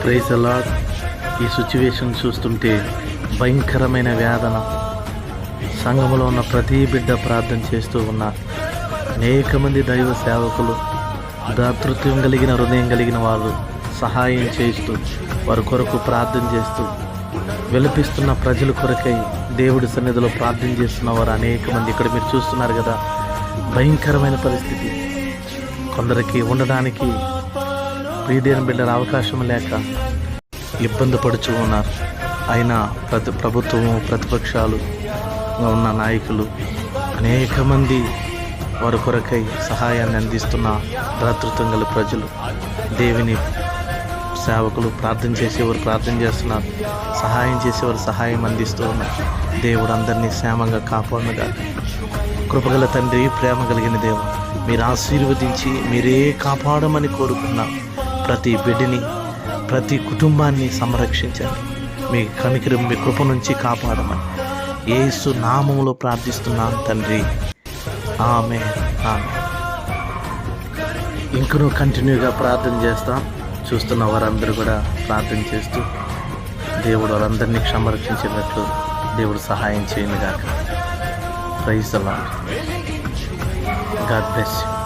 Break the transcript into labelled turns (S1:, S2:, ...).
S1: Praise the lord. ఈ situation చూస్తుంటే భయంకరమైన వేదన. సంఘములో ఉన్న ప్రతి బిడ్డ ప్రార్థన చేస్తూ ఉన్నారు. అనేక మంది దైవ సేవకులు, దాతృత్వం కలిగిన హృదయం కలిగిన వాళ్ళు సహాయం చేస్తూ వారి కొరకు ప్రార్థన చేస్తూ విలపిస్తున్న ప్రజల కొరకై దేవుడి సన్నిధిలో ప్రార్థన చేస్తున్న వారు అనేక మంది ఇక్కడ మీరు చూస్తున్నారు కదా. భయంకరమైన పరిస్థితి. కొందరికి ఉండడానికి ప్రియదేని బిడ్డల అవకాశం లేక ఇబ్బంది పడుతూ ఉన్నారు. అయినా ప్రభుత్వము, ప్రతిపక్షాలు ఉన్న నాయకులు అనేక మంది వారి కొరకై సహాయాన్ని అందిస్తున్న దాతృత్వం గల ప్రజలు, దేవుని సేవకులు ప్రార్థన చేసేవారు ప్రార్థన చేస్తున్నారు, సహాయం చేసేవారు సహాయం అందిస్తూ ఉన్నారు. దేవుడు అందరినీ క్షేమంగా కాపాడునుగా. కృపగల తండ్రి, ప్రేమ కలిగిన దేవ, మీరు ఆశీర్వదించి మీరే కాపాడమని కోరుకున్న ప్రతి బిడ్డని, ప్రతి కుటుంబాన్ని సంరక్షించండి. మీ కనికరం, మీ కృప నుంచి కాపాడమని యేసు నామములో ప్రార్థిస్తున్నాను తండ్రి. ఆమేన్, ఆమేన్. ఇంకనూ కంటిన్యూగా ప్రార్థన చేస్తాం. చూస్తున్న వారందరూ కూడా ప్రార్థన చేస్తూ దేవుడు వారందరినీ సంరక్షించేటట్లు దేవుడు సహాయం చేయనుగాక. Praise the Lord. God bless you.